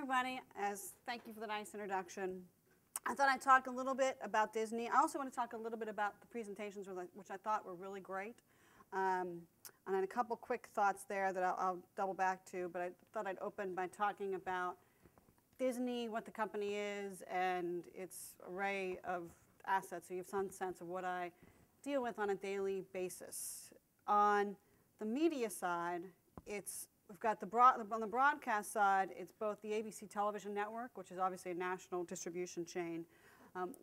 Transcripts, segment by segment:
everybody. Thank you for the nice introduction. I thought I'd talk a little bit about Disney. I also want to talk a little bit about the presentations, which I thought were really great. And then a couple quick thoughts there that I'll double back to, but I thought I'd open by talking about Disney, what the company is, and its array of assets, so you have some sense of what I deal with on a daily basis. On the media side, we've got on the broadcast side, it's both the ABC television network, which is obviously a national distribution chain.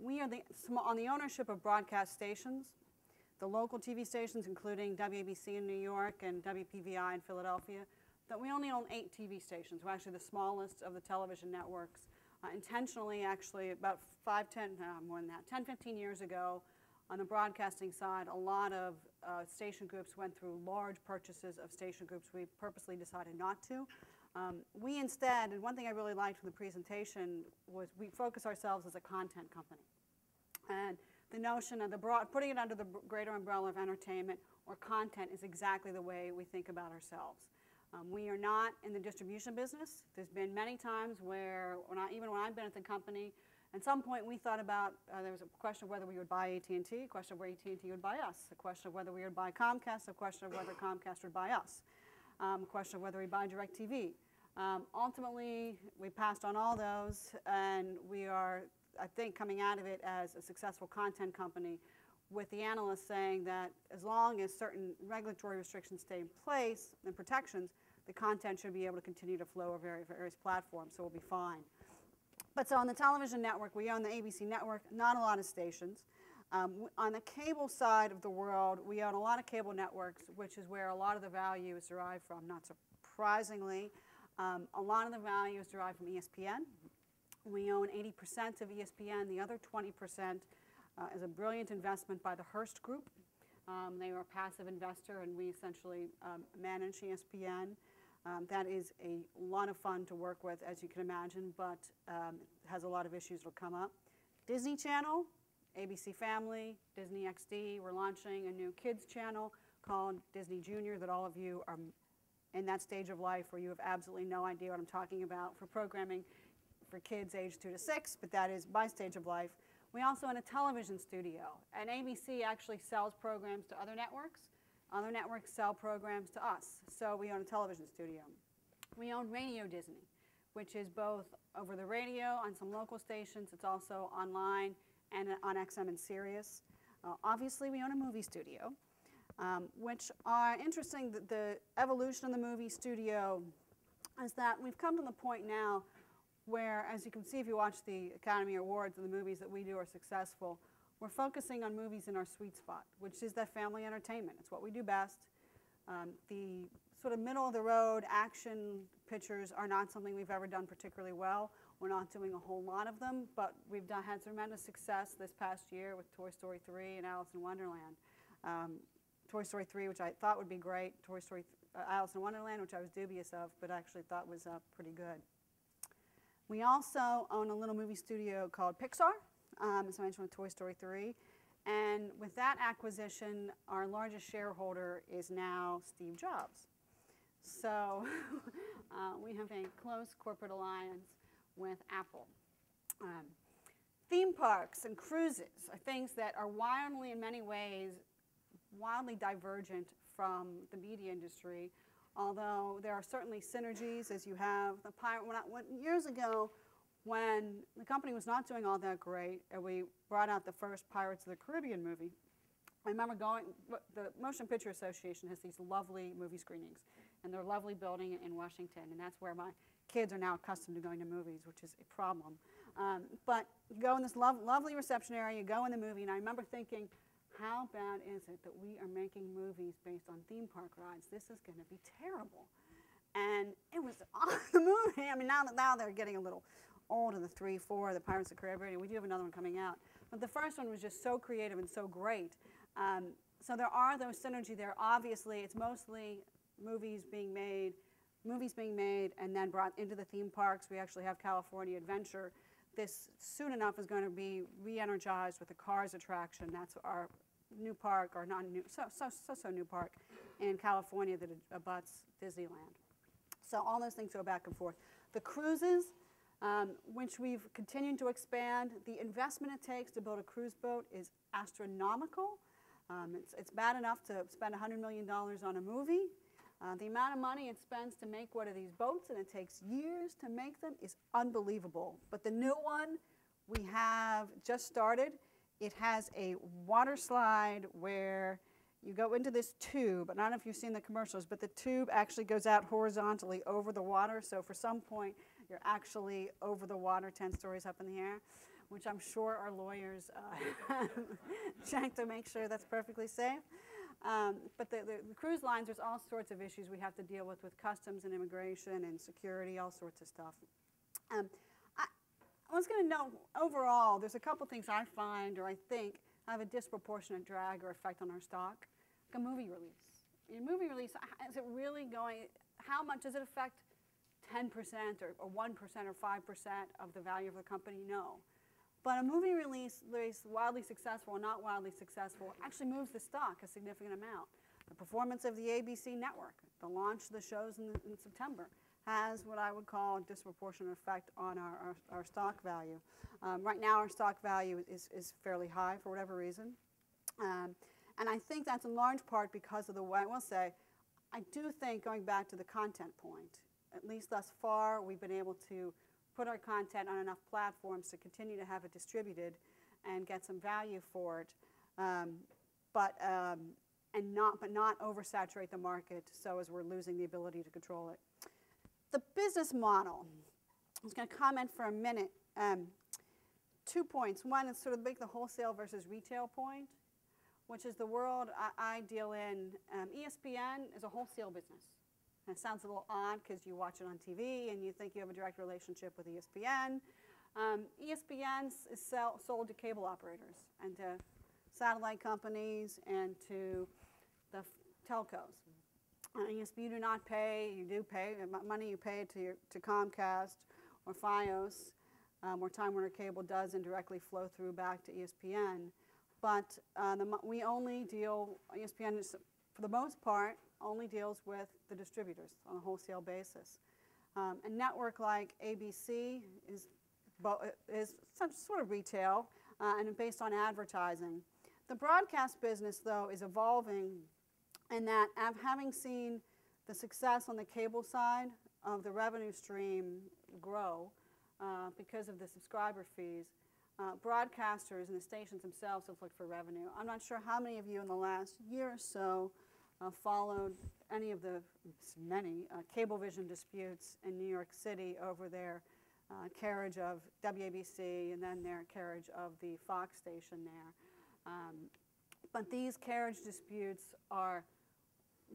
We are on the ownership of broadcast stations, the local TV stations, including WABC in New York and WPVI in Philadelphia. That we only own 8 TV stations. We're actually the smallest of the television networks. Intentionally, actually, about 10, 15 years ago, on the broadcasting side, a lot of station groups went through large purchases of station groups. We purposely decided not to. We instead, and one thing I really liked from the presentation was we focus ourselves as a content company. And the notion of putting it under the greater umbrella of entertainment or content is exactly the way we think about ourselves. We are not in the distribution business. There's been many times where, even when I've been at the company, at some point we thought about, there was a question of whether we would buy AT&T, a question of whether AT&T would buy us, a question of whether we would buy Comcast, a question of whether Comcast would buy us, a question of whether we buy DirecTV. Ultimately, we passed on all those, and we are, I think, coming out of it as a successful content company, with the analysts saying that as long as certain regulatory restrictions stay in place and protections, the content should be able to continue to flow over various platforms, so we'll be fine. But so on the television network, we own the ABC network, not a lot of stations. On the cable side of the world, we own a lot of cable networks, which is where a lot of the value is derived from, not surprisingly. A lot of the value is derived from ESPN. We own 80% of ESPN. The other 20% is a brilliant investment by the Hearst Group. They are a passive investor, and we essentially manage ESPN. That is a lot of fun to work with, as you can imagine, but has a lot of issues that will come up. Disney Channel, ABC Family, Disney XD. We're launching a new kids channel called Disney Junior that all of you are in that stage of life where you have absolutely no idea what I'm talking about for programming for kids aged 2 to 6, but that is my stage of life. We also own a television studio, and ABC actually sells programs to other networks. Other networks sell programs to us, so we own a television studio. We own Radio Disney, which is both over the radio on some local stations. It's also online and on XM and Sirius. Obviously, we own a movie studio, which are interesting. The evolution of the movie studio is that we've come to the point now where, as you can see if you watch the Academy Awards and the movies that we do are successful, we're focusing on movies in our sweet spot, which is that family entertainment. It's what we do best. The sort of middle-of-the-road action pictures are not something we've ever done particularly well. We're not doing a whole lot of them, but we've had tremendous success this past year with Toy Story 3 and Alice in Wonderland. Toy Story 3, which I thought would be great, Alice in Wonderland, which I was dubious of, but actually thought was pretty good. We also own a little movie studio called Pixar, as I mentioned with Toy Story 3. And with that acquisition, our largest shareholder is now Steve Jobs. So we have a close corporate alliance with Apple. Theme parks and cruises are things that are wildly, in many ways, wildly divergent from the media industry, although there are certainly synergies, as you have. Years ago, when the company was not doing all that great, and we brought out the first Pirates of the Caribbean movie, I remember the Motion Picture Association has these lovely movie screenings, and they're a lovely building in Washington, and that's where my kids are now accustomed to going to movies, which is a problem. But you go in this lovely reception area, you go in the movie, and I remember thinking, how bad is it that we are making movies based on theme park rides? This is going to be terrible. And it was the movie. I mean, now they're getting a little old in the 3, 4, the Pirates of the Caribbean, and we do have another one coming out. But the first one was just so creative and so great. So there are those synergy there. Obviously, it's mostly movies being made and then brought into the theme parks. We actually have California Adventure. This soon enough is going to be re-energized with the Cars attraction. That's our new park, or not new, so new park in California that abuts Disneyland. So all those things go back and forth. The cruises, which we've continued to expand. The investment it takes to build a cruise boat is astronomical. It's bad enough to spend $100 million on a movie. The amount of money it spends to make one of these boats, and it takes years to make them, is unbelievable. But the new one we have just started. It has a water slide where you go into this tube. I don't know if you've seen the commercials, but the tube actually goes out horizontally over the water. So for some point, you're actually over the water 10 stories up in the air, which I'm sure our lawyers check to make sure that's perfectly safe. But the cruise lines, there's all sorts of issues we have to deal with customs and immigration and security, all sorts of stuff. I was going to note, overall, there's a couple things I find or I think have a disproportionate drag or effect on our stock. Like a movie release. A movie release, is it really going, how much does it affect 10% or 1% or 5% of the value of the company? No. But a movie release, wildly successful or not wildly successful, actually moves the stock a significant amount. The performance of the ABC network, the launch of the shows in September, has what I would call a disproportionate effect on our stock value. Right now, our stock value is fairly high for whatever reason. And I think that's in large part because of the way, I will say, I do think, going back to the content point, at least thus far, we've been able to put our content on enough platforms to continue to have it distributed and get some value for it, but not oversaturate the market so as we're losing the ability to control it. The business model, I was going to comment for a minute. 2 points. One is sort of make the wholesale versus retail point, which is the world I deal in. ESPN is a wholesale business. And it sounds a little odd because you watch it on TV and you think you have a direct relationship with ESPN. ESPN is sold to cable operators and to satellite companies and to the telcos. You do not pay, you do pay, money you pay to Comcast or Fios, or Time Warner Cable does indirectly flow through back to ESPN. But we only deal, ESPN is, for the most part, only deals with the distributors on a wholesale basis. A network like ABC is sort of retail and based on advertising. The broadcast business, though, is evolving in that, having seen the success on the cable side of the revenue stream grow because of the subscriber fees, broadcasters and the stations themselves have looked for revenue. I'm not sure how many of you in the last year or so followed any of the many Cablevision disputes in New York City over their carriage of WABC and then their carriage of the Fox station there. But these carriage disputes are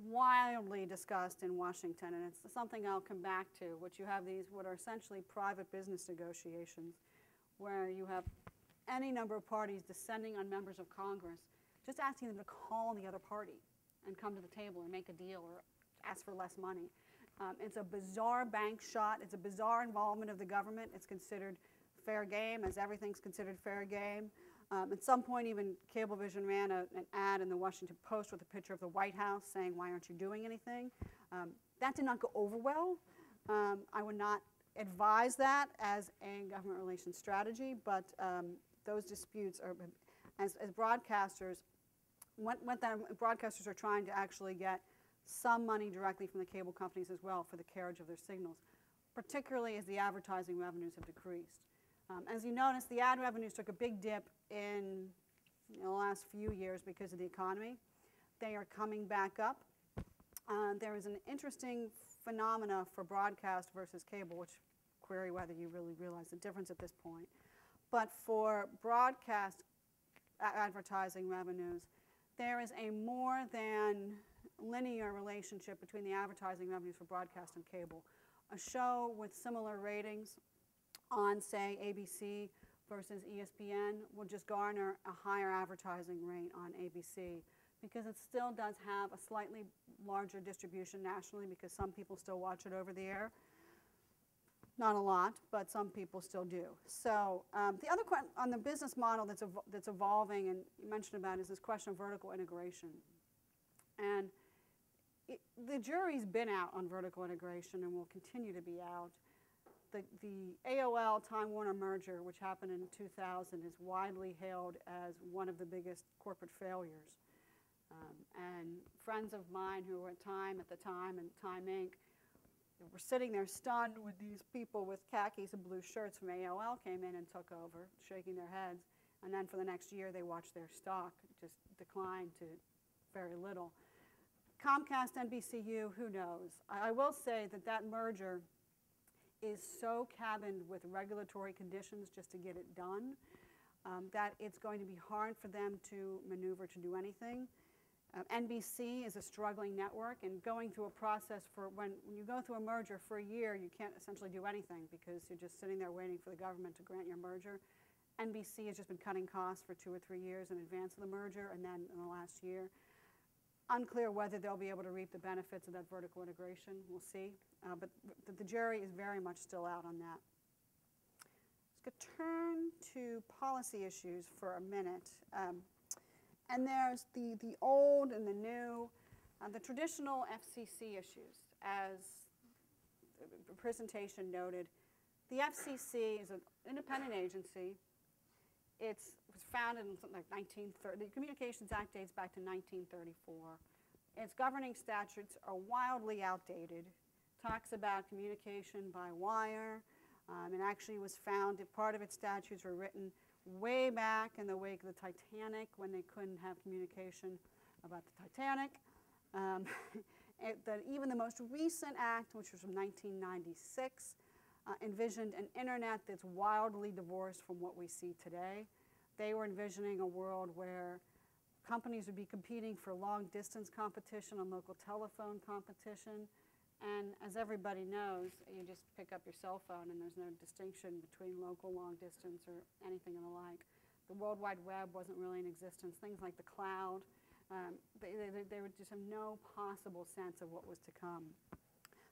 wildly discussed in Washington, and it's something I'll come back to, which you have these what are essentially private business negotiations where you have any number of parties descending on members of Congress, just asking them to call the other party and come to the table and make a deal or ask for less money. It's a bizarre bank shot. It's a bizarre involvement of the government. It's considered fair game, as everything's considered fair game. At some point, even Cablevision ran an ad in the Washington Post with a picture of the White House saying, "Why aren't you doing anything?" That did not go over well. I would not advise that as a government relations strategy, but those disputes are, as broadcasters, broadcasters are trying to actually get some money directly from the cable companies as well for the carriage of their signals, particularly as the advertising revenues have decreased. As you notice, the ad revenues took a big dip in the last few years because of the economy. They are coming back up. There is an interesting phenomena for broadcast versus cable, which query whether you really realize the difference at this point. But for broadcast advertising revenues, there is a more than linear relationship between the advertising revenues for broadcast and cable. A show with similar ratings on, say, ABC versus ESPN will just garner a higher advertising rate on ABC because it still does have a slightly larger distribution nationally because some people still watch it over the air. Not a lot, but some people still do. So the other question on the business model that's evolving, and you mentioned about, is this question of vertical integration. And the jury's been out on vertical integration and will continue to be out. the AOL Time Warner merger, which happened in 2000, is widely hailed as one of the biggest corporate failures. And friends of mine who were at Time at the time and Time Inc. were sitting there stunned when these people with khakis and blue shirts from AOL came in and took over, shaking their heads. And then for the next year, they watched their stock just decline to very little. Comcast, NBCU, who knows? I will say that that merger is so cabined with regulatory conditions just to get it done that it's going to be hard for them to maneuver to do anything. NBC is a struggling network, and going through a process for when you go through a merger for a year, you can't essentially do anything because you're just sitting there waiting for the government to grant your merger. NBC has just been cutting costs for 2 or 3 years in advance of the merger, and then in the last year. Unclear whether they'll be able to reap the benefits of that vertical integration. We'll see. But the jury is very much still out on that. Let's turn to policy issues for a minute. And there's the old and the new, the traditional FCC issues. As the presentation noted, the FCC is an independent agency. It was founded in something like 1930. The Communications Act dates back to 1934. Its governing statutes are wildly outdated. Talks about communication by wire. It actually was founded, part of its statutes were written way back in the wake of the Titanic when they couldn't have communication about the Titanic. Even the most recent act, which was from 1996, envisioned an internet that's wildly divorced from what we see today. They were envisioning a world where companies would be competing for long-distance competition and local telephone competition. And as everybody knows, you just pick up your cell phone and there's no distinction between local, long distance, or anything and the like. The World Wide Web wasn't really in existence. Things like the cloud, they would just have no possible sense of what was to come.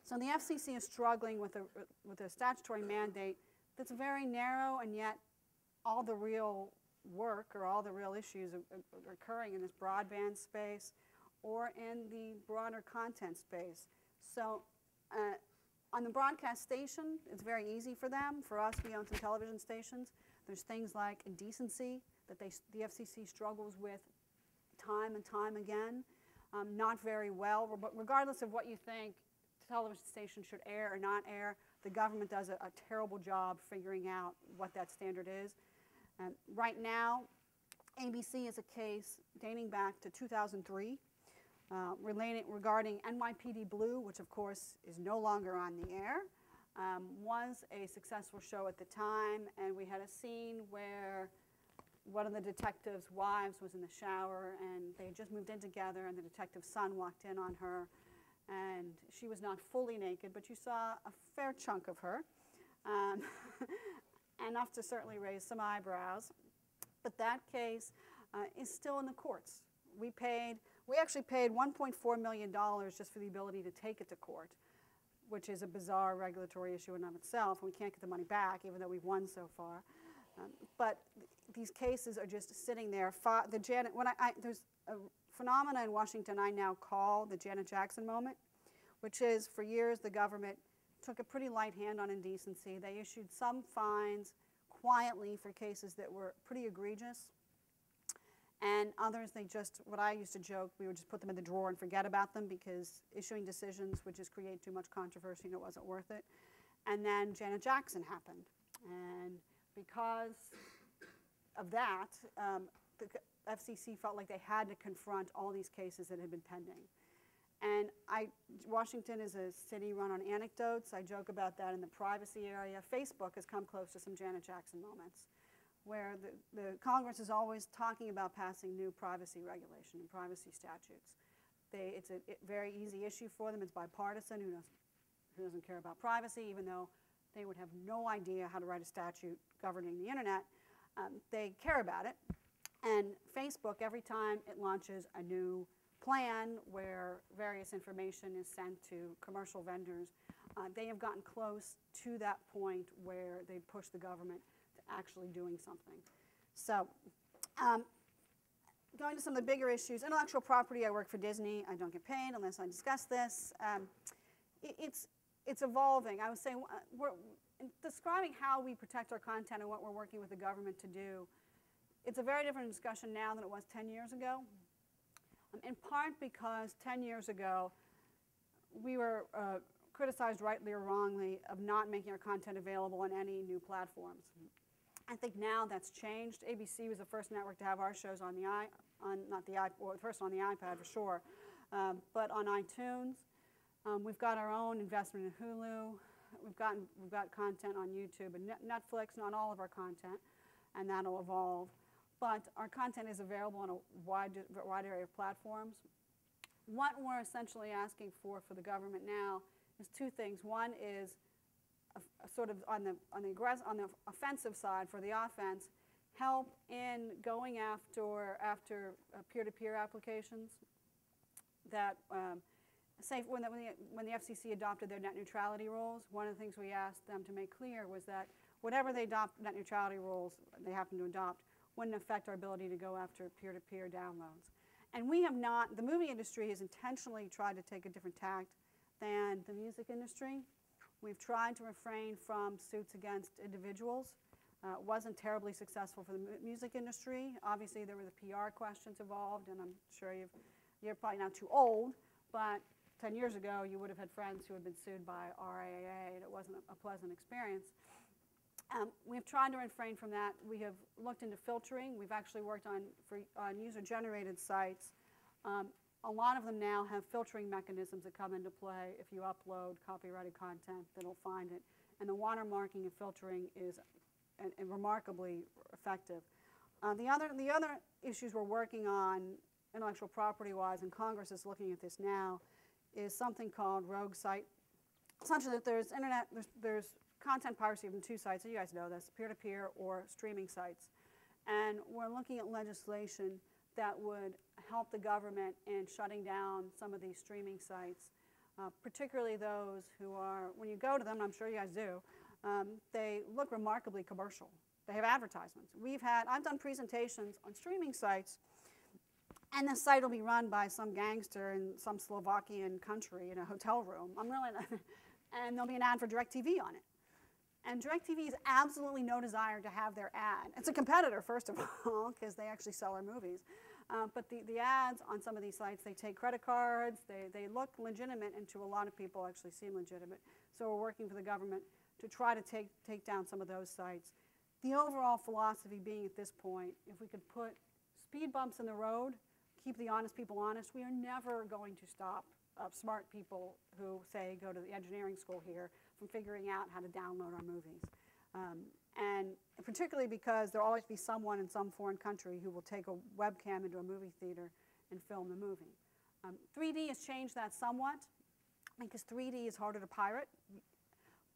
So the FCC is struggling with a statutory mandate that's very narrow, and yet all the real work or all the real issues are occurring in this broadband space or in the broader content space. So on the broadcast station, it's very easy for them. For us, we own some television stations. There's things like indecency that the FCC struggles with time and time again. Not very well, but regardless of what you think television station should air or not air, the government does a terrible job figuring out what that standard is. Right now, ABC is a case dating back to 2003 regarding NYPD Blue, which of course is no longer on the air. Was a successful show at the time, and we had a scene where one of the detective's wives was in the shower, and they had just moved in together, and the detective's son walked in on her, and she was not fully naked, but you saw a fair chunk of her, enough to certainly raise some eyebrows. But that case is still in the courts. We actually paid $1.4 million just for the ability to take it to court, which is a bizarre regulatory issue in and of itself, and we can't get the money back, even though we've won so far. But these cases are just sitting there. There's a phenomena in Washington I now call the Janet Jackson moment, which is for years the government took a pretty light hand on indecency. They issued some fines quietly for cases that were pretty egregious. And others, what I used to joke, we would just put them in the drawer and forget about them because issuing decisions would just create too much controversy and it wasn't worth it. And then Janet Jackson happened. And because of that, the FCC felt like they had to confront all these cases that had been pending. And Washington is a city run on anecdotes. I joke about that in the privacy area. Facebook has come close to some Janet Jackson moments, where the Congress is always talking about passing new privacy regulation and privacy statutes. It's a very easy issue for them. It's bipartisan. Who doesn't care about privacy, even though they would have no idea how to write a statute governing the internet. They care about it. And Facebook, every time it launches a new plan where various information is sent to commercial vendors, they have gotten close to that point where they push the government actually doing something. So going to some of the bigger issues, intellectual property. I work for Disney. I don't get paid unless I discuss this. It's evolving. I would say in describing how we protect our content and what we're working with the government to do, it's a very different discussion now than it was 10 years ago, in part because 10 years ago we were criticized rightly or wrongly of not making our content available on any new platforms. I think now that's changed. ABC was the first network to have our shows on the first on the iPad for sure, but on iTunes. We've got our own investment in Hulu. We've got content on YouTube and Netflix, not all of our content, and that'll evolve. But our content is available on a wide array of platforms. What we're essentially asking for the government now is two things. One is sort of on the offensive side, for the offense, help in going after peer-to-peer applications that say when the FCC adopted their net neutrality rules, one of the things we asked them to make clear was that whatever they adopt net neutrality rules they happen to adopt wouldn't affect our ability to go after peer-to-peer downloads. And we have not, the movie industry has intentionally tried to take a different tact than the music industry. We've tried to refrain from suits against individuals. It wasn't terribly successful for the music industry. Obviously, there were the PR questions involved, and I'm sure you're probably not too old, but 10 years ago, you would have had friends who had been sued by RIAA, and it wasn't a pleasant experience. We've tried to refrain from that. We have looked into filtering. We've actually worked on user-generated sites. A lot of them now have filtering mechanisms that come into play. If you upload copyrighted content, then it'll find it. And the watermarking and filtering is remarkably effective. The other issues we're working on, intellectual property-wise, and Congress is looking at this now, is something called rogue site. Essentially, there's content piracy from two sites, and you guys know this, peer-to-peer or streaming sites. And we're looking at legislation that would help the government in shutting down some of these streaming sites, particularly those who are, when you go to them, and I'm sure you guys do, they look remarkably commercial. They have advertisements. I've done presentations on streaming sites, and the site will be run by some gangster in some Slovakian country in a hotel room. And there'll be an ad for DirecTV on it. And DirecTV has absolutely no desire to have their ad. It's a competitor, first of all, because they actually sell our movies. But the ads on some of these sites, they take credit cards. They look legitimate, and to a lot of people actually seem legitimate. So we're working for the government to try to take down some of those sites. The overall philosophy being at this point, if we could put speed bumps in the road, keep the honest people honest, we are never going to stop smart people who, say, go to the engineering school here from figuring out how to download our movies. And particularly because there will always be someone in some foreign country who will take a webcam into a movie theater and film the movie. 3D has changed that somewhat because 3D is harder to pirate,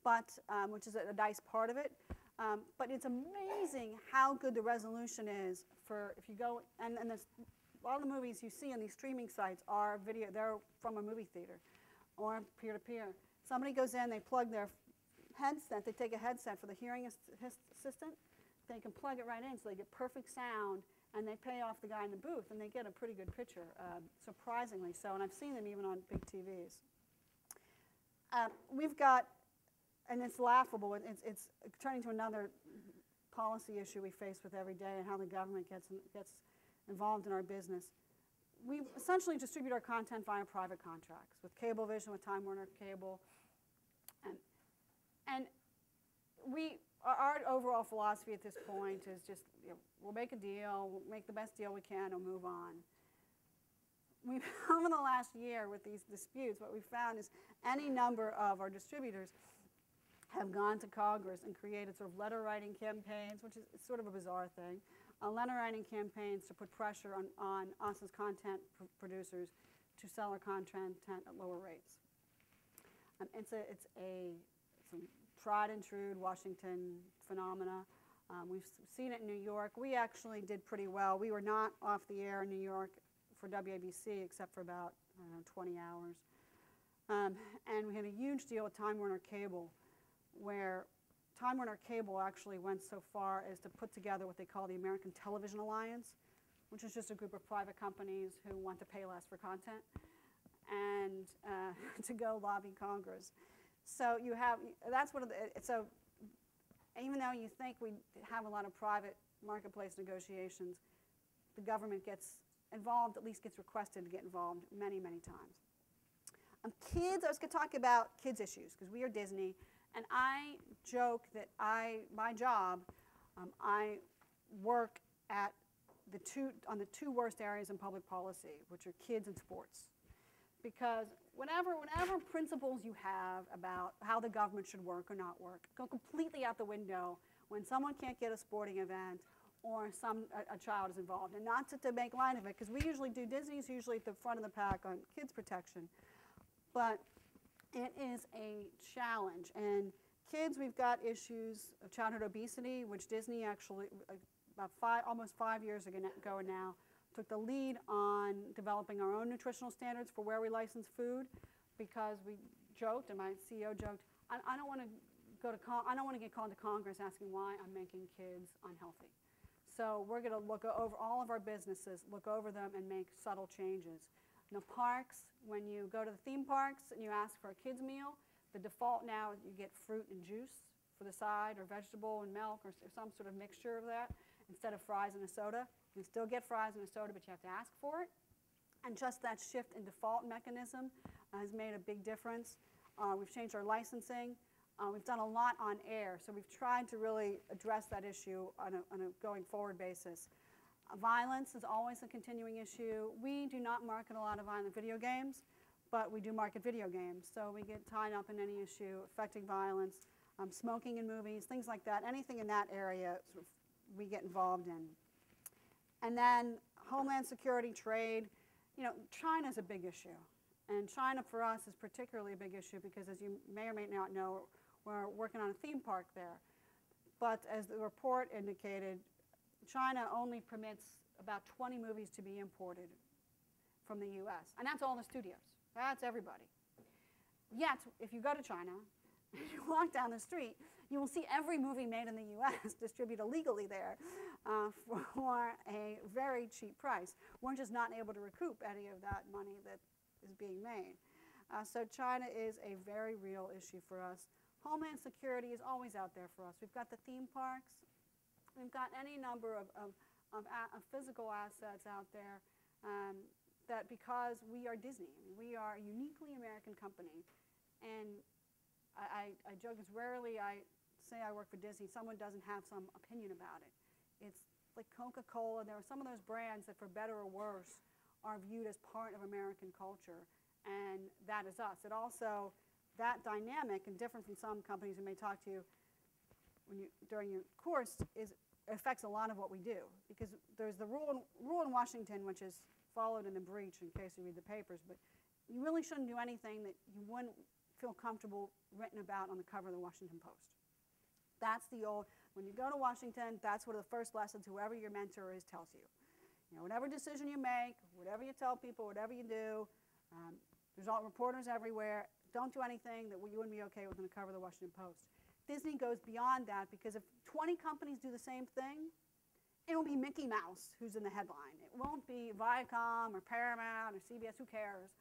but, which is a nice part of it. But it's amazing how good the resolution is for if you go, and a lot of the movies you see on these streaming sites are video, they're from a movie theater or peer-to-peer. Somebody goes in, they plug their headset, they take a headset for the hearing assistant, they can plug it right in so they get perfect sound, and they pay off the guy in the booth, and they get a pretty good picture, surprisingly so, and I've seen them even on big TVs. We've got, and it's laughable, it's turning to another policy issue we face with every day and how the government gets involved in our business. We essentially distribute our content via private contracts with Cablevision, with Time Warner Cable, and our overall philosophy at this point is just, we'll make a deal, we'll make the best deal we can, and move on. Over the last year with these disputes, what we've found is any number of our distributors have gone to Congress and created sort of letter-writing campaigns, which is sort of a bizarre thing, letter-writing campaigns to put pressure on us as content producers to sell our content at lower rates. It's a tried and true Washington phenomena. We've seen it in New York. We actually did pretty well. We were not off the air in New York for WABC except for about, I don't know, 20 hours. And we had a huge deal with Time Warner Cable, where Time Warner Cable actually went so far as to put together what they call the American Television Alliance, which is just a group of private companies who want to pay less for content, and to go lobby Congress. So you have, that's one of the, so And even though you think we have a lot of private marketplace negotiations, the government gets involved, at least gets requested to get involved many, many times. Kids, I was going to talk about kids issues because we are Disney, and I joke that my job, I work at on the two worst areas in public policy, which are kids and sports. Because whenever principles you have about how the government should work or not work go completely out the window when someone can't get a sporting event or a child is involved. And not to make light of it, because we usually do, Disney's usually at the front of the pack on kids protection. But it is a challenge. And kids, we've got issues of childhood obesity, which Disney actually, almost 5 years ago now, took the lead on developing our own nutritional standards for where we license food, because we joked, and my CEO joked, I don't want to get called to Congress asking why I'm making kids unhealthy. So we're going to look over all of our businesses, look over them, and make subtle changes. In the parks, when you go to the theme parks and you ask for a kids meal, the default now is you get fruit and juice for the side, or vegetable and milk, or some sort of mixture of that, instead of fries and a soda. You still get fries and a soda, but you have to ask for it. And just that shift in default mechanism has made a big difference. We've changed our licensing. We've done a lot on air, so we've tried to really address that issue on a going forward basis. Violence is always a continuing issue. We do not market a lot of violent video games, but we do market video games. So we get tied up in any issue affecting violence, smoking in movies, things like that. Anything in that area we get involved in. And then Homeland Security, trade. China's a big issue. And China for us is particularly a big issue because, as you may or may not know, we're working on a theme park there. But as the report indicated, China only permits about 20 movies to be imported from the US. And that's all the studios. That's everybody. Yet, if you go to China, and you walk down the street, you will see every movie made in the US distributed illegally there for a very cheap price. We're just not able to recoup any of that money that is being made. So China is a very real issue for us. Homeland Security is always out there for us. We've got the theme parks. We've got any number of physical assets out there that, because we are Disney, we are a uniquely American company. And I joke, it's rarely I say I work for Disney, someone doesn't have some opinion about it. It's like Coca-Cola. There are some of those brands that, for better or worse, are viewed as part of American culture, and that is us. It also, that dynamic, and different from some companies who may talk to you during your course, affects a lot of what we do, because there's the rule in Washington, which is followed in the breach in case you read the papers, but you really shouldn't do anything that you wouldn't feel comfortable written about on the cover of the Washington Post. That's the old, when you go to Washington, that's one of the first lessons whoever your mentor is tells you. Whatever decision you make, whatever you tell people, whatever you do, there's all reporters everywhere. Don't do anything that you wouldn't be okay with on the cover of the Washington Post. Disney goes beyond that, because if 20 companies do the same thing, it will be Mickey Mouse who's in the headline. It won't be Viacom or Paramount or CBS, who cares?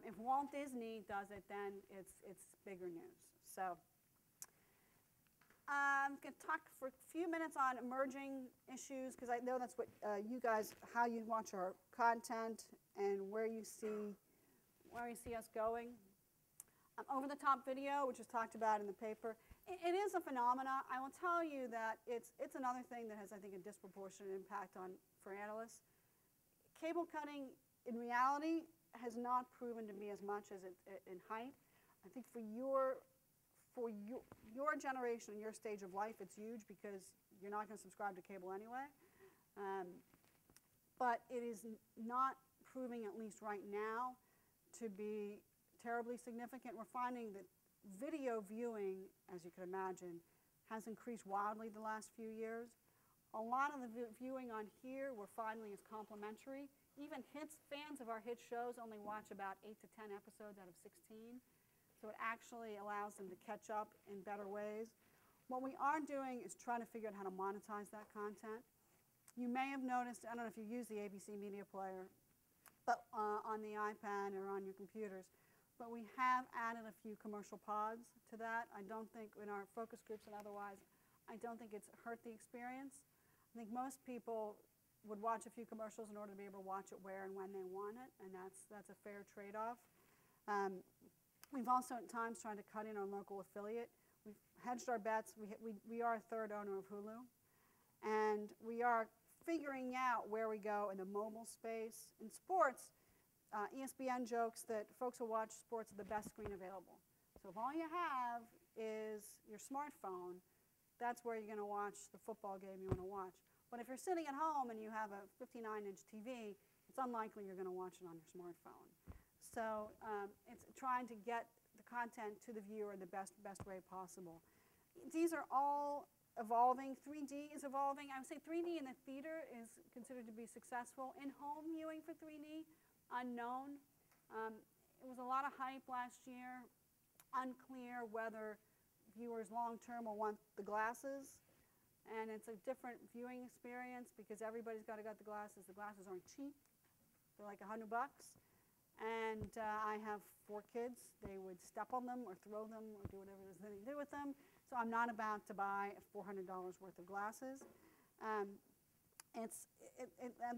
If Walt Disney does it, then it's bigger news. So I'm going to talk for a few minutes on emerging issues, because I know that's what you guys, how you watch our content and where you see us going. Over-the-top video, which is talked about in the paper, it is a phenomena. I will tell you that it's another thing that has, I think, a disproportionate impact for analysts. Cable cutting, in reality, has not proven to be as much as in height. I think for your generation and your stage of life, it's huge, because you're not going to subscribe to cable anyway. But it is not proving, at least right now, to be terribly significant. We're finding that video viewing, as you can imagine, has increased wildly the last few years. A lot of the viewing on here we're finding is complimentary. Even fans of our hit shows only watch about 8 to 10 episodes out of 16. So it actually allows them to catch up in better ways. What we are doing is trying to figure out how to monetize that content. You may have noticed, I don't know if you use the ABC Media Player, but on the iPad or on your computers, but we have added a few commercial pods to that. I don't think in our focus groups and otherwise, I don't think it's hurt the experience. I think most people would watch a few commercials in order to be able to watch it where and when they want it, and that's a fair trade-off. We've also at times tried to cut in on local affiliate. We've hedged our bets. We are a third owner of Hulu, and we are figuring out where we go in the mobile space. In sports, ESPN jokes that folks will watch sports at the best screen available. So if all you have is your smartphone, that's where you're going to watch the football game you want to watch. But if you're sitting at home and you have a 59-inch TV, it's unlikely you're going to watch it on your smartphone. So it's trying to get the content to the viewer in the best way possible. These are all evolving. 3D is evolving. I would say 3D in the theater is considered to be successful. In-home viewing for 3D, unknown. It was a lot of hype last year. Unclear whether viewers long-term will want the glasses. And it's a different viewing experience because everybody's got to get the glasses. The glasses aren't cheap. They're like $100. And I have 4 kids. They would step on them or throw them or do whatever it is they do with them. So I'm not about to buy $400 worth of glasses. And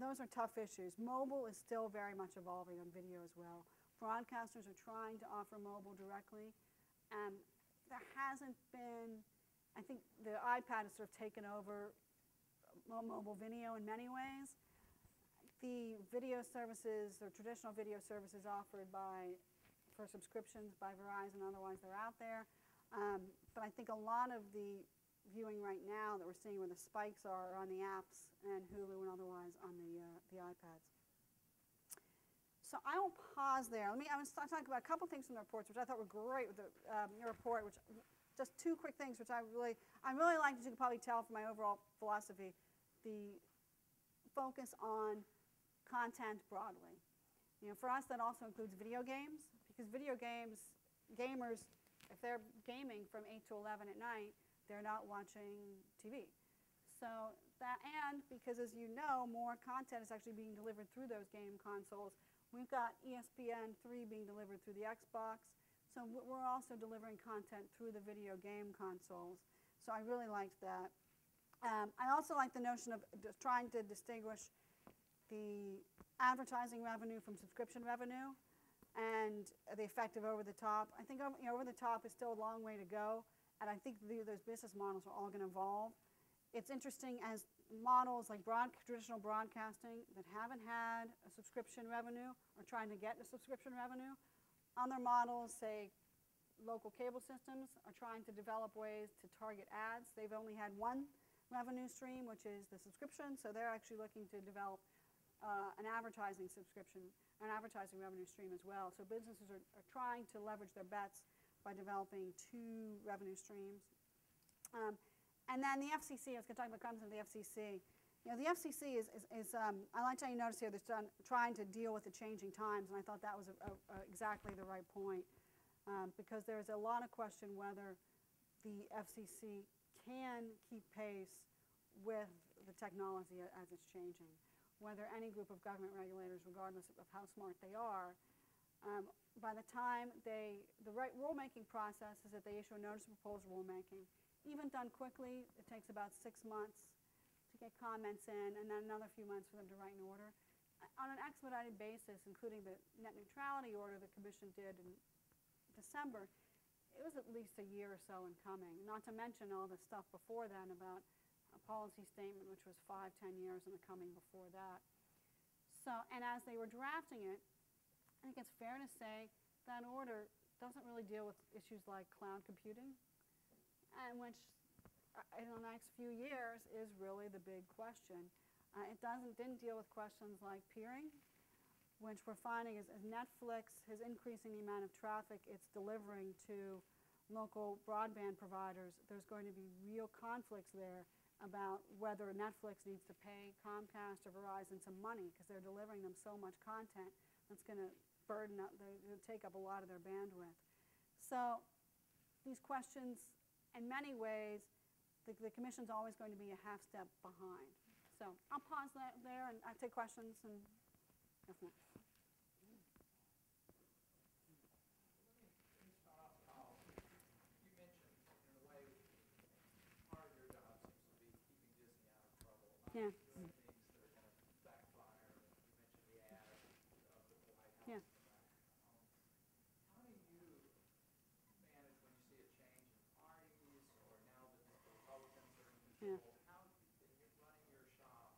those are tough issues. Mobile is still very much evolving on video as well. Broadcasters are trying to offer mobile directly. There hasn't been, I think the iPad has sort of taken over mobile video in many ways. The video services, or traditional video services offered for subscriptions by Verizon, otherwise they're out there. But I think a lot of the viewing right now that we're seeing where the spikes are on the apps and Hulu and otherwise on the iPads. So I will pause there. I'm going to talk about a couple things from the reports, which I thought were great with your report, which just 2 quick things, which I really liked, as you can probably tell from my overall philosophy, the focus on content broadly. For us, that also includes video games, because video games, gamers, if they're gaming from 8 to 11 at night, they're not watching TV. So that, and because as you know, more content is actually being delivered through those game consoles. We've got ESPN3 being delivered through the Xbox, so we're also delivering content through the video game consoles. So I really liked that. I also like the notion of trying to distinguish the advertising revenue from subscription revenue and the effect of over-the-top. I think over-the-top is still a long way to go, and I think those business models are all going to evolve. It's interesting as models like traditional broadcasting that haven't had a subscription revenue or trying to get a subscription revenue. Other models, say local cable systems, are trying to develop ways to target ads. They've only had one revenue stream, which is the subscription, so they're actually looking to develop an advertising revenue stream as well. So businesses are trying to leverage their bets by developing 2 revenue streams. And then the FCC, I was going to talk about content of the FCC. The FCC is I like how you notice here, they're trying to deal with the changing times, and I thought that was exactly the right point, because there's a lot of question whether the FCC can keep pace with the technology as it's changing, whether any group of government regulators, regardless of how smart they are, by the time the right rulemaking process is that they issue a notice of proposed rulemaking. Even done quickly, it takes about 6 months to get comments in, and then another few months for them to write an order. On an expedited basis, including the net neutrality order the Commission did in December, it was at least a year or so in coming, not to mention all the stuff before then about a policy statement, which was 5–10 years in the coming before that. So, and as they were drafting it, I think it's fair to say that order doesn't really deal with issues like cloud computing, and which in the next few years is really the big question. It didn't deal with questions like peering, which we're finding is as Netflix is increasing the amount of traffic it's delivering to local broadband providers, there's going to be real conflicts there about whether Netflix needs to pay Comcast or Verizon some money because they're delivering them so much content that's going to burden up, take up a lot of their bandwidth. So these questions, in many ways, the Commission's always going to be a half step behind. So I'll pause there and I'll take questions and go from there. Let me start off. You mentioned, in a way, part of your Yeah. doing things that are going to backfire. You mentioned the ad of the White House. Yeah. How do you manage when you see a change in parties, or now that the Republicans are in control? Yeah. How, in running your shop,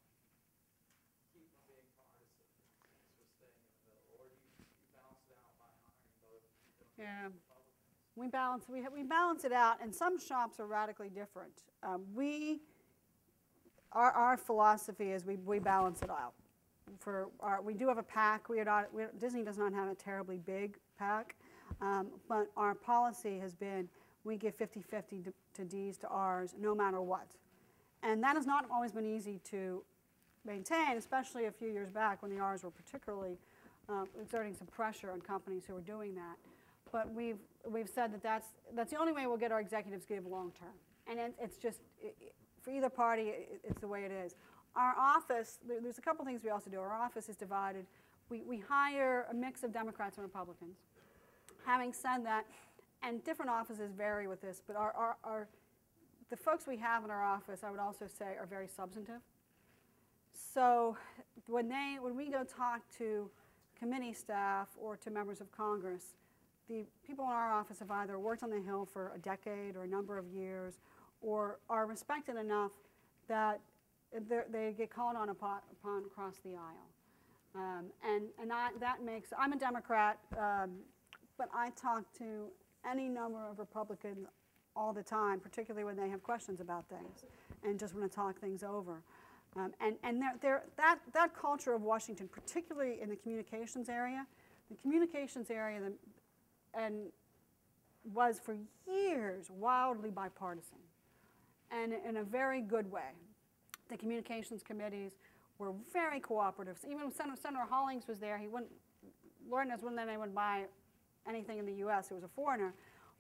keep from being partisan and sort of staying in the middle, or do you balance it out by hiring both Democrats Yeah. and Republicans? We balance it out, and some shops are radically different. Our philosophy is we balance it out. We do have a PAC. Disney does not have a terribly big PAC, but our policy has been we give 50-50 to D's to R's no matter what. And that has not always been easy to maintain, especially a few years back when the R's were particularly exerting some pressure on companies who were doing that. But we've said that that's the only way we'll get our executives to give long term. And it's just, for either party, it's the way it is. Our office, there's a couple things we also do. Our office is divided. We hire a mix of Democrats and Republicans. Having said that, and different offices vary with this, but the folks we have in our office, I would also say, are very substantive. So when we go talk to committee staff or to members of Congress, the people in our office have either worked on the Hill for a decade or a number of years, or are respected enough that they get called on upon across the aisle. That makes, I'm a Democrat, but I talk to any number of Republicans all the time, particularly when they have questions about things and just want to talk things over. That culture of Washington, particularly in the communications area, was for years wildly bipartisan, and in a very good way. The communications committees were very cooperative. Even when Senator Hollings was there, Lord knows when anyone buy anything in the U.S. who was a foreigner,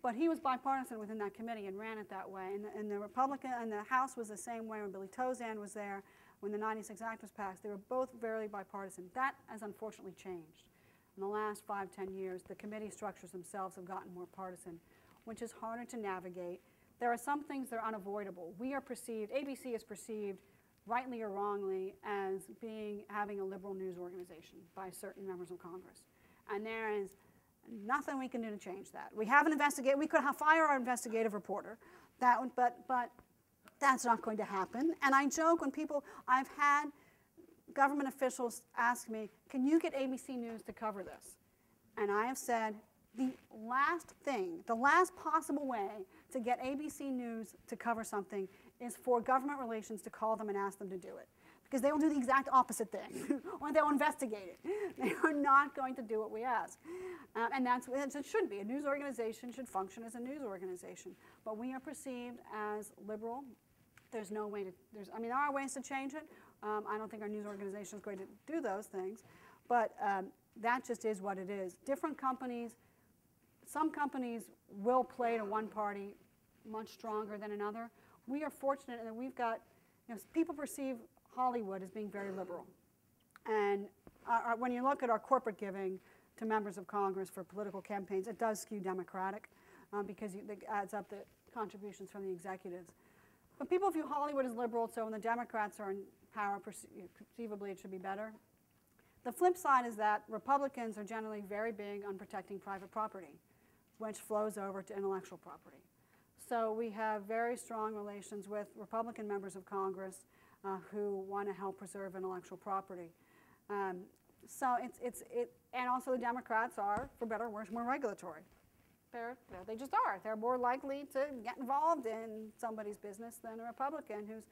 but he was bipartisan within that committee and ran it that way. And the Republican and the House was the same way when Billy Tozan was there, when the 96 Act was passed. They were both very bipartisan. That has unfortunately changed. In the last 5-10 years, the committee structures themselves have gotten more partisan, which is harder to navigate. There are some things that are unavoidable. ABC is perceived, rightly or wrongly, as having a liberal news organization by certain members of Congress. And there is nothing we can do to change that. We have an investigator. We could fire our investigative reporter, but that's not going to happen. And I joke when I've had government officials ask me, can you get ABC News to cover this? And I have said, the last possible way to get ABC News to cover something is for government relations to call them and ask them to do it. Because they will do the exact opposite thing, or they'll investigate it. They are not going to do what we ask. And that's what it should be. A news organization should function as a news organization. But we are perceived as liberal. There's no way to, there are ways to change it. I don't think our news organization is going to do those things. But that just is what it is. Different companies, some companies will play to one party much stronger than another. We are fortunate in that we've got, people perceive Hollywood as being very liberal. And when you look at our corporate giving to members of Congress for political campaigns, it does skew Democratic because it adds up the contributions from the executives. But people view Hollywood as liberal, so when the Democrats are in power, perceivably it should be better. The flip side is that Republicans are generally very big on protecting private property, which flows over to intellectual property. So we have very strong relations with Republican members of Congress who want to help preserve intellectual property. And also the Democrats are, for better or worse, more regulatory. They just are. They're more likely to get involved in somebody's business than a Republican who's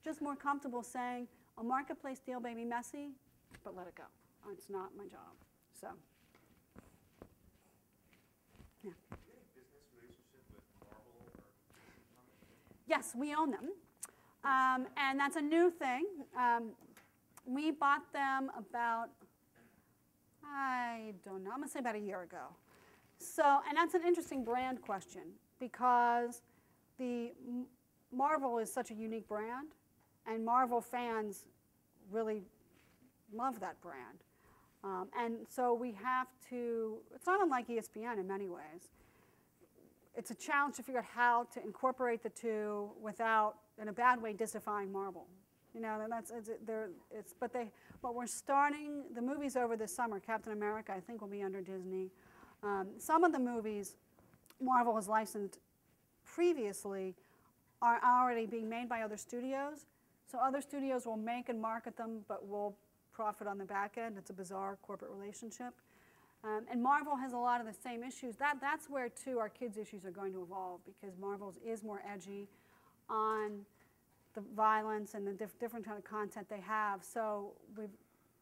just more comfortable saying, a marketplace deal may be messy, but let it go. It's not my job. So, yeah. Do you have any business relationship with Marvel or Comic? Yes, we own them. And that's a new thing. We bought them about, I don't know, I'm going to say about a year ago. So, and that's an interesting brand question because Marvel is such a unique brand, and Marvel fans really love that brand. And so we have to, it's not unlike ESPN in many ways. It's a challenge to figure out how to incorporate the two without, in a bad way, disaffirming Marvel. You know, and but we're starting the movies over this summer. Captain America, I think, will be under Disney. Some of the movies Marvel has licensed previously are already being made by other studios. So other studios will make and market them, but will profit on the back end. It's a bizarre corporate relationship. And Marvel has a lot of the same issues. That's where, too, our kids' issues are going to evolve, because Marvel's is more edgy on the violence and the different kind of content they have. So we've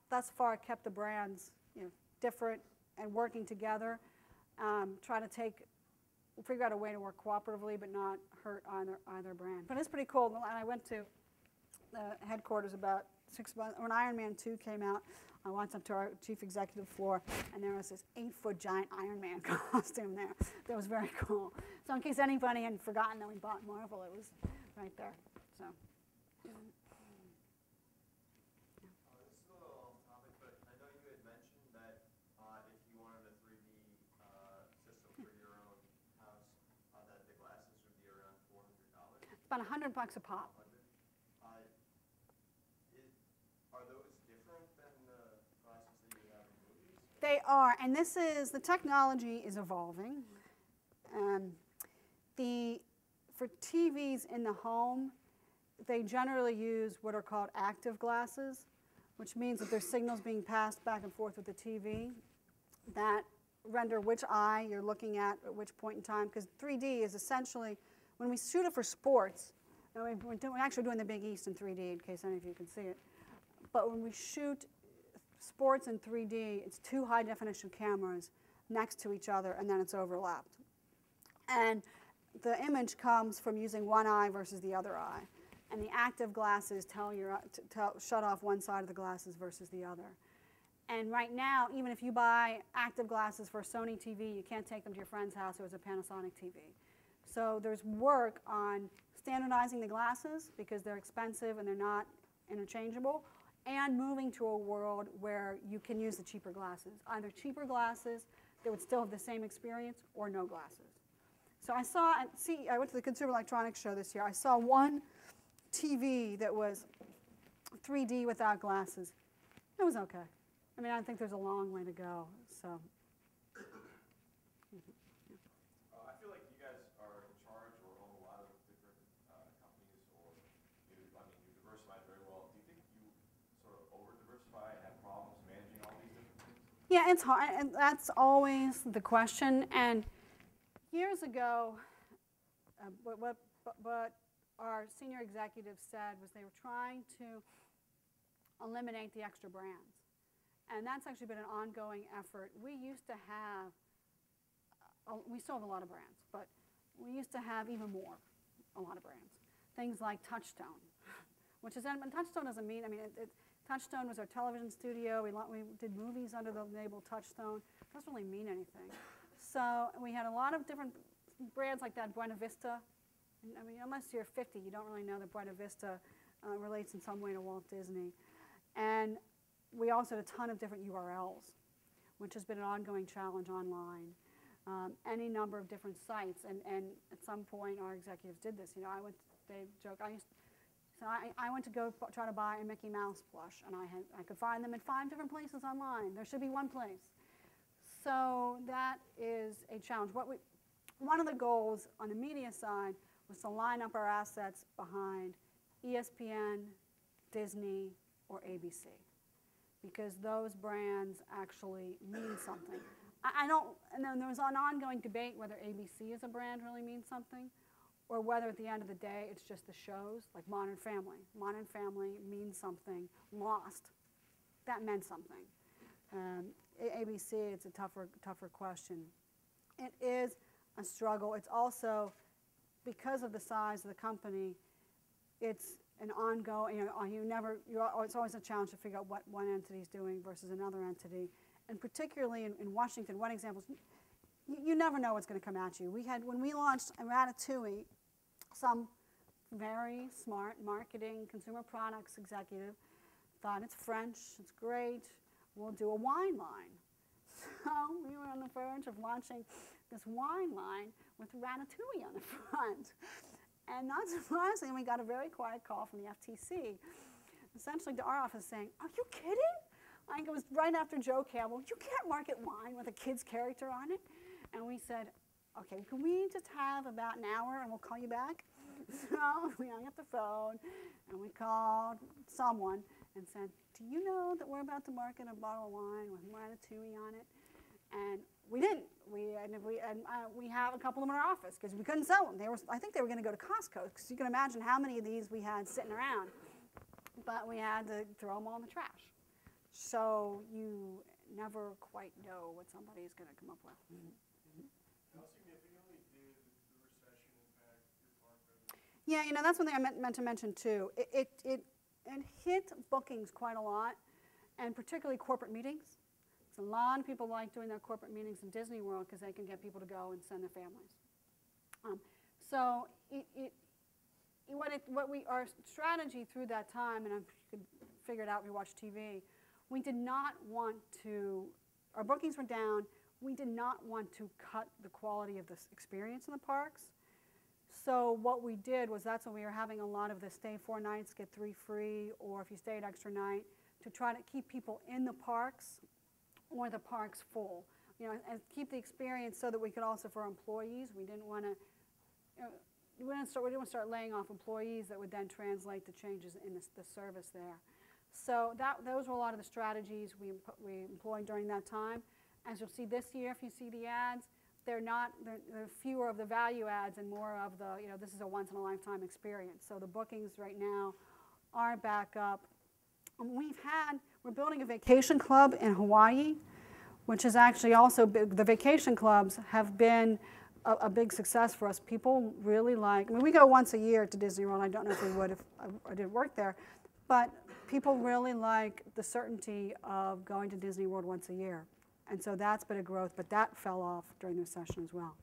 thus far kept the brands, you know, different and working together, try to figure out a way to work cooperatively but not hurt either brand. But it's pretty cool. And I went to the headquarters about 6 months, when Iron Man 2 came out. I walked up to our chief executive floor, and there was this 8-foot giant Iron Man costume there. That was very cool. So in case anybody had forgotten that we bought Marvel, it was right there. So. This is a little off topic, but I know you had mentioned that if you wanted a 3D system for your own house, that the glasses would be around $400. It's about $100 a pop. Are those different than the glasses that you have in movies? They are, and the technology is evolving. For TVs in the home, they generally use what are called active glasses, which means that there's signals being passed back and forth with the TV that render which eye you're looking at which point in time, because 3D is essentially, when we shoot it for sports, and we're actually doing the Big East in 3D in case any of you can see it, but when we shoot sports in 3D, it's two high-definition cameras next to each other, and then it's overlapped. And the image comes from using one eye versus the other eye. And the active glasses shut off one side of the glasses versus the other. And right now, even if you buy active glasses for a Sony TV, you can't take them to your friend's house who has a Panasonic TV. So there's work on standardizing the glasses because they're expensive and they're not interchangeable, and moving to a world where you can use the cheaper glasses. Either cheaper glasses that would still have the same experience, or no glasses. So I went to the Consumer Electronics Show this year. I saw one TV that was 3D without glasses. It was okay. I mean, I think there's a long way to go. So. I feel like you guys are in charge or own a lot of different companies, or you diversify very well. Do you think you sort of over-diversify and have problems managing all these different things? Yeah, it's hard, and that's always the question. And years ago, what our senior executives said was they were trying to eliminate the extra brands. And that's actually been an ongoing effort. We used to have, we still have a lot of brands, but we used to have even more, a lot of brands. Things like Touchstone, which is, and Touchstone doesn't mean, I mean, Touchstone was our television studio. We did movies under the label Touchstone. It doesn't really mean anything. So we had a lot of different brands like that, Buena Vista. I mean, unless you're 50, you don't really know that Buena Vista relates in some way to Walt Disney. And we also had a ton of different URLs, which has been an ongoing challenge online. Any number of different sites, and at some point our executives did this. You know, they joke, I went to go try to buy a Mickey Mouse plush, and I could find them in 5 different places online. There should be one place. So that is a challenge. One of the goals on the media side was to line up our assets behind ESPN, Disney, or ABC, because those brands actually mean something. And then there was an ongoing debate whether ABC as a brand really means something, or whether at the end of the day it's just the shows, like Modern Family. Modern Family means something. Lost, that meant something. ABC, it's a tougher question. It is a struggle. It's also, because of the size of the company, it's an ongoing, it's always a challenge to figure out what one entity is doing versus another entity. And particularly in Washington, one example is you never know what's going to come at you. When we launched Ratatouille, some very smart marketing consumer products executive thought it's French, it's great, we'll do a wine line. So we were on the verge of launching this wine line with Ratatouille on the front. And not surprisingly, we got a very quiet call from the FTC essentially to our office saying, "Are you kidding?" I think it was right after Joe Campbell. "You can't market wine with a kid's character on it." And we said, "Okay, can we just have about an hour and we'll call you back?" So we hung up the phone and we called someone and said, "Do you know that we're about to market a bottle of wine with Ratatouille on it?" And we didn't. We have a couple of them in our office because we couldn't sell them. I think they were going to go to Costco because you can imagine how many of these we had sitting around. But we had to throw them all in the trash. So you never quite know what somebody's going to come up with. How significantly did the recession impact your park revenue? Yeah, that's one thing I meant to mention too. It hit bookings quite a lot, and particularly corporate meetings. So a lot of people like doing their corporate meetings in Disney World because they can get people to go and send their families. So our strategy through that time, and you could figure it out if you watch TV, we did not want to, our bookings were down, we did not want to cut the quality of this experience in the parks. So what we did was, that's when we were having a lot of the stay 4 nights, get 3 free, or if you stay an extra night, to try to keep people in the parks or the parks full. And keep the experience so that we could also, for employees, we didn't want to, we didn't want to start laying off employees that would then translate to changes in the service there. So those were a lot of the strategies we employed during that time. As you'll see this year, if you see the ads, there are fewer of the value ads and more of the, this is a once-in-a-lifetime experience. So the bookings right now are back up. We're building a vacation club in Hawaii, which is actually also big. The vacation clubs have been a big success for us. People really like, we go once a year to Disney World. I don't know if we would if I did work there, but people really like the certainty of going to Disney World once a year. And so that's been a growth, but that fell off during the recession as well.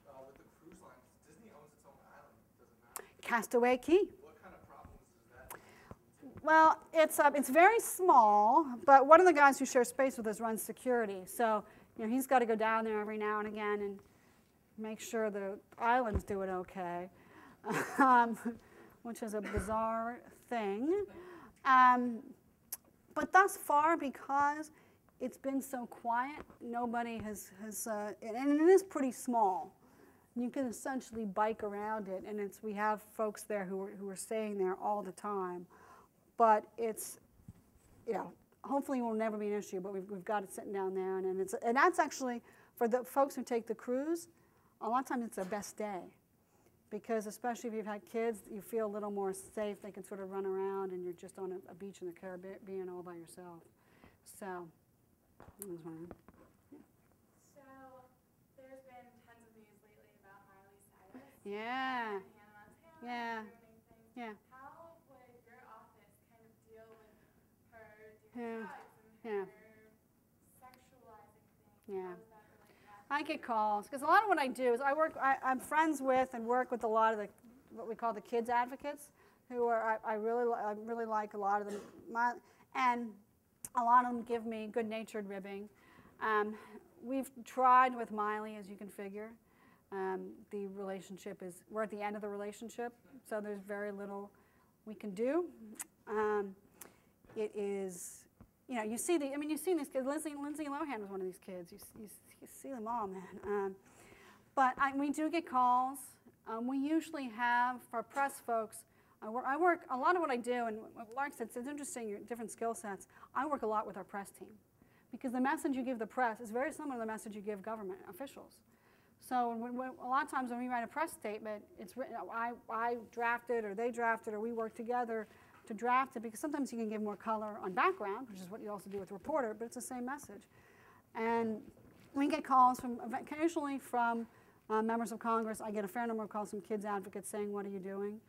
With the cruise lines, Disney owns its own island, doesn't it? Castaway Cay. What kind of problems does that? Well, it's very small, but one of the guys who shares space with us runs security. So he's got to go down there every now and again and make sure the island's doing okay, which is a bizarre thing. But thus far, because it's been so quiet, nobody has and it is pretty small. You can essentially bike around it, and we have folks there who are staying there all the time. But it's, hopefully it will never be an issue, but we've got it sitting down there, and that's actually, for the folks who take the cruise, a lot of times it's their best day. Because especially if you've had kids, you feel a little more safe. They can sort of run around, and you're just on a beach in the Caribbean all by yourself. So, that was one. So, there's been tons of news lately about Miley Cyrus. Yeah. And Hannah Montana Yeah. ruining things. Yeah. How would your office kind of deal with her Yeah. doing drugs and Yeah. her sexualizing things? Yeah. How is that related? I get calls because a lot of what I do is I'm friends with and work with a lot of what we call the kids advocates, who I really like a lot of them, and a lot of them give me good-natured ribbing. We've tried with Miley, as you can figure. The relationship we're at the end of the relationship, so there's very little we can do. It is, you see you've seen these kids. Lindsay Lohan was one of these kids. You see them all, man. But we do get calls. We usually have, for press folks, I work, a lot of what I do, and like I said, it's interesting, your different skill sets. I work a lot with our press team, because the message you give the press is very similar to the message you give government officials. So a lot of times when we write a press statement, it's written, I draft it, or they draft it, or we work together to draft it, because sometimes you can give more color on background, which is what you also do with a reporter, but it's the same message. And we get calls occasionally from members of Congress. I get a fair number of calls from kids advocates saying, "What are you doing?"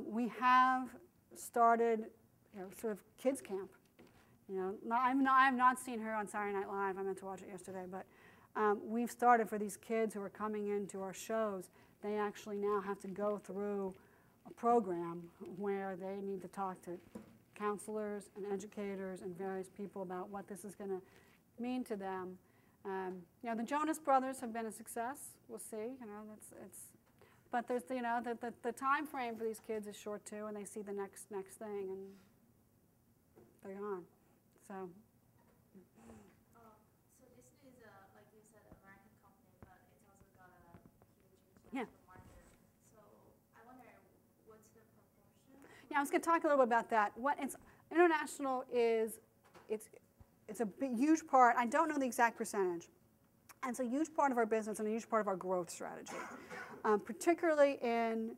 We have started, sort of kids camp. I have not seen her on Saturday Night Live. I meant to watch it yesterday, but we've started for these kids who are coming into our shows. They actually now have to go through a program where they need to talk to counselors and educators and various people about what this is going to mean to them. The Jonas Brothers have been a success. We'll see. But there's the time frame for these kids is short too, and they see the next thing, and they're gone. So. So Disney is like you said, an American company, but it's also got a huge Yeah. international market. So I wonder, what's the proportion? Yeah, I was going to talk a little bit about that. What it's international is, it's a big, huge part. I don't know the exact percentage. And it's a huge part of our business and a huge part of our growth strategy, particularly in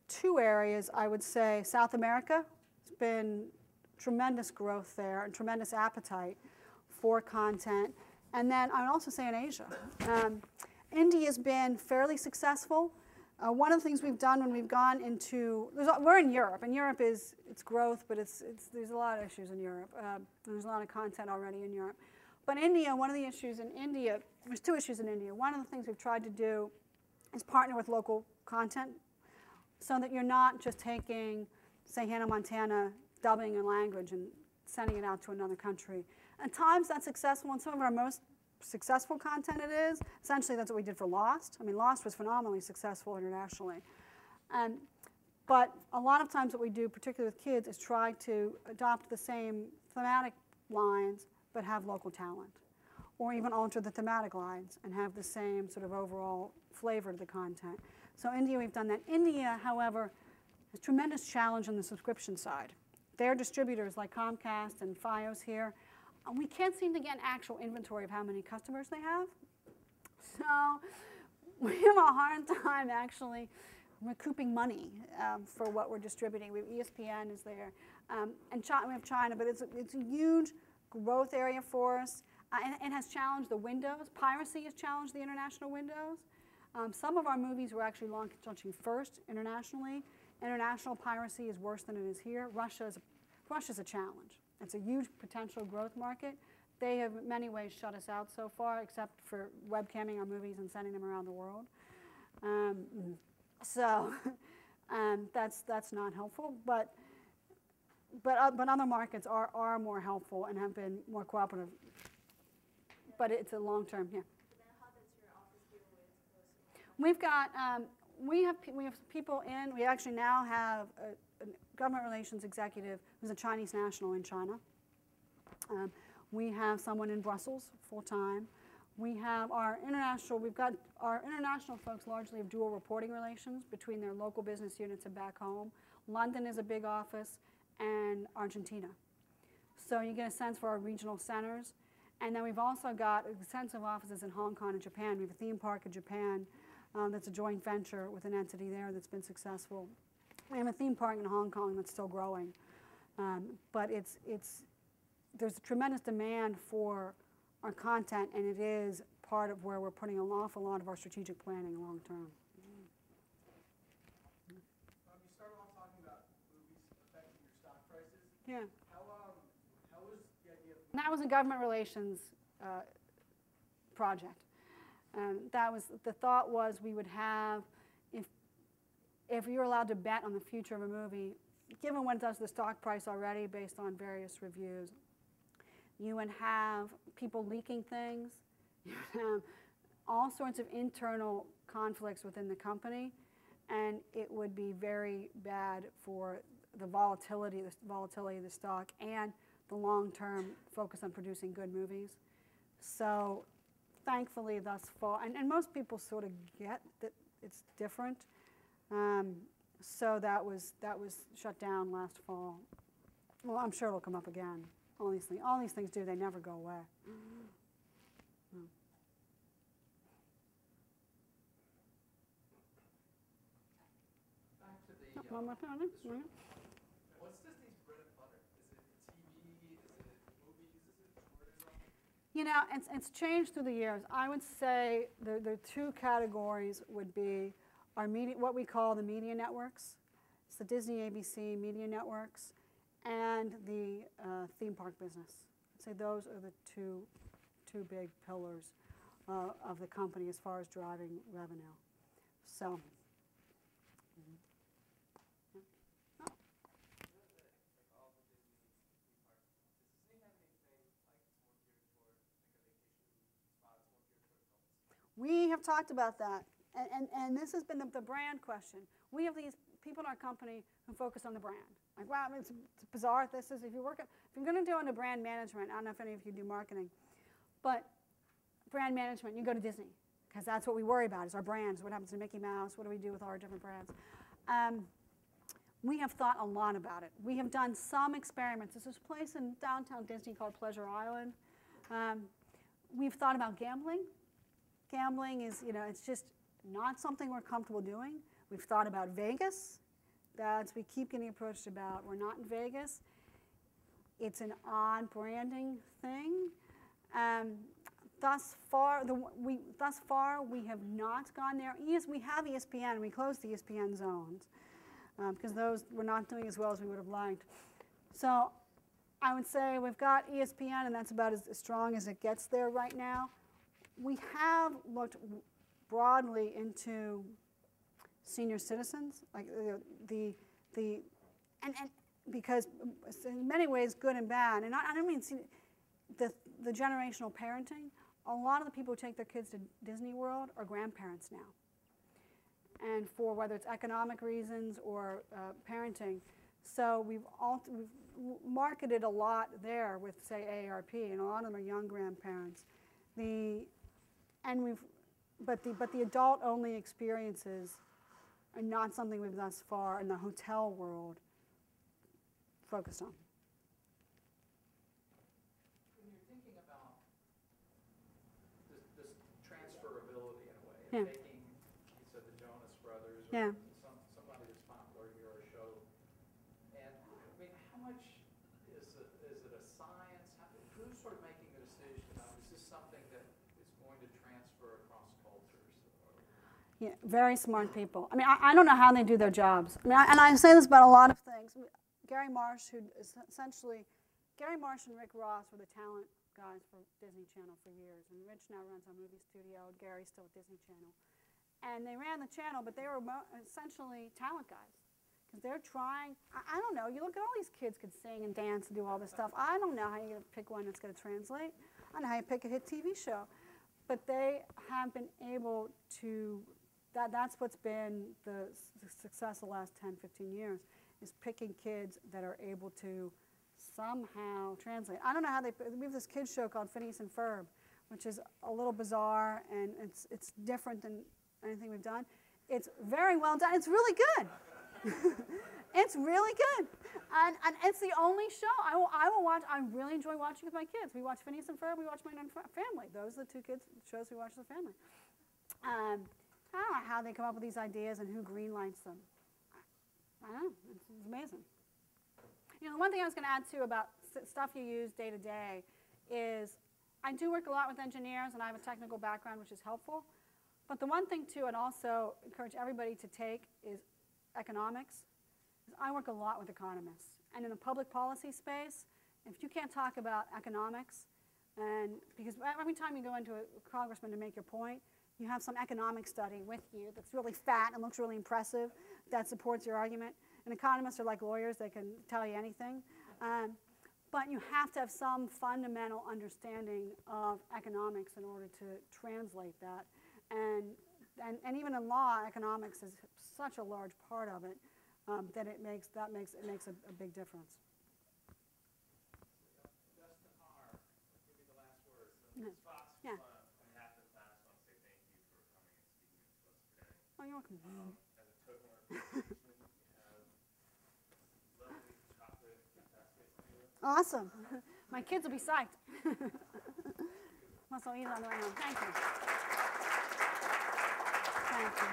two areas. I would say South America. It's been tremendous growth there and tremendous appetite for content. And then I would also say in Asia. India's been fairly successful. One of the things we've done when we've gone into, we're in Europe, and Europe is it's growth, but there's a lot of issues in Europe. There's a lot of content already in Europe. But India, one of the issues in India, there's two issues in India. One of the things we've tried to do is partner with local content so that you're not just taking, say, Hannah Montana, dubbing a language and sending it out to another country. At times that's successful, and some of our most successful content it is. Essentially, that's what we did for Lost. I mean, Lost was phenomenally successful internationally. But a lot of times what we do, particularly with kids, is try to adopt the same thematic lines but have local talent. Or even alter the thematic lines and have the same sort of overall flavor to the content. So India, we've done that. India, however, has tremendous challenge on the subscription side. Their distributors like Comcast and Fios here, we can't seem to get an actual inventory of how many customers they have. So we have a hard time actually recouping money for what we're distributing. ESPN is there. And we have China, but it's a huge growth area for us. And it has challenged the windows. Piracy has challenged the international windows. Some of our movies were actually launching first internationally. International piracy is worse than it is here. Russia's a challenge. It's a huge potential growth market. They have in many ways shut us out so far, except for webcamming our movies and sending them around the world. That's not helpful. But other markets are more helpful and have been more cooperative. But it's a long term, yeah. But then how does your office deal with those? We've got we have people in. We actually now have a government relations executive who's a Chinese national in China. We have someone in Brussels full time. We have we've got our international folks largely have dual reporting relations between their local business units and back home. London is a big office, and Argentina. So you get a sense for our regional centers. And then we've also got a sense of offices in Hong Kong and Japan. We have a theme park in Japan that's a joint venture with an entity there that's been successful. We have a theme park in Hong Kong that's still growing. But there's a tremendous demand for our content, and it is part of where we're putting an awful lot of our strategic planning long term. You started off talking about movies affecting your stock prices. Yeah. How was the idea of That was a government relations project. The thought was we would have, if you're allowed to bet on the future of a movie, given what it does to the stock price already based on various reviews, you would have people leaking things, you would have all sorts of internal conflicts within the company, and it would be very bad for the volatility of the stock and the long-term focus on producing good movies. So thankfully thus far, and most people sort of get that it's different, so that was shut down last fall. Well, I'm sure it'll come up again. All these things do, they never go away. Back to the, One more time. what's Disney's bread and butter? Is it TV? Is it movies? Is it tourism? You know, it's changed through the years. I would say the two categories would be our media, what we call the media networks. It's the Disney ABC media networks and the theme park business. I'd say those are the two big pillars of the company as far as driving revenue. So. We have talked about that, and this has been the brand question. We have these people in our company who focus on the brand. Like, wow, it's bizarre. This is, if you're going to do into brand management, I don't know if any of you do marketing, but brand management, you go to Disney, because that's what we worry about is our brands. What happens to Mickey Mouse? What do we do with all our different brands? We have thought a lot about it. We have done some experiments. There's this place in downtown Disney called Pleasure Island. We've thought about gambling. Gambling is, it's just not something we're comfortable doing. We've thought about Vegas. We keep getting approached about, we're not in Vegas. It's an odd branding thing. Thus far, we have not gone there. We have ESPN. We closed the ESPN zones because those were not doing as well as we would have liked. So I would say we've got ESPN, and that's about as strong as it gets there right now. We have looked broadly into senior citizens, like and because in many ways good and bad. And I don't mean the generational parenting. A lot of the people who take their kids to Disney World are grandparents now. And for whether it's economic reasons or parenting. So we've marketed a lot there with, say, AARP, and a lot of them are young grandparents. But the adult-only experiences are not something we've thus far in the hotel world focused on. When you're thinking about this transferability in a way, Yeah. taking, you said the Jonas Brothers, or Yeah. somebody that's popular here or a show, and I mean, how much is it a science? Who's sort of making the decision about, is this something that is going to transfer across cultures? Yeah, very smart people. I mean, I don't know how they do their jobs. I mean, and I say this about a lot of things. Gary Marsh, who is essentially, Gary Marsh and Rick Ross were the talent guys for Disney Channel for years. And Rich now runs our movie studio, and Gary's still at Disney Channel. And they ran the channel, but they were essentially talent guys. Because they're trying, I don't know, you look at all these kids could sing and dance and do all this stuff. I don't know how you're going to pick one that's going to translate. I don't know how you pick a hit TV show. But they have been able to, that's what's been the success of the last 10, 15 years, is picking kids that are able to somehow translate. I don't know how we have this kids show called Phineas and Ferb, which is a little bizarre, and it's different than anything we've done. It's very well done. It's really good. It's really good. And it's the only show I will watch. I really enjoy watching with my kids. We watch Phineas and Ferb. We watch My Family. Those are the two shows we watch as a family. I don't know how they come up with these ideas and who greenlights them. I don't know. It's amazing. You know, one thing I was going to add, too, about stuff you use day to day is I do work a lot with engineers, and I have a technical background, which is helpful. But the one thing, too, I'd also encourage everybody to take is economics. I work a lot with economists. And in the public policy space, if you can't talk about economics, and because every time you go into a congressman to make your point, you have some economic study with you that's really fat and looks really impressive that supports your argument. And economists are like lawyers. They can tell you anything. But you have to have some fundamental understanding of economics in order to translate that. And even in law, economics is such a large part of it that it makes a big difference. Dustin R., give me the last word. Yeah. Fox, Yeah. on behalf of the class, I want to say thank you for coming and speaking to us today. Oh, you're welcome. As a token of appreciation, we have lovely chocolate baskets here. Awesome. My kids will be psyched. Muscle ease on the way home. Thank you. Thank you.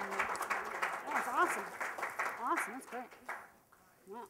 That was awesome. Awesome. That's great. Wow.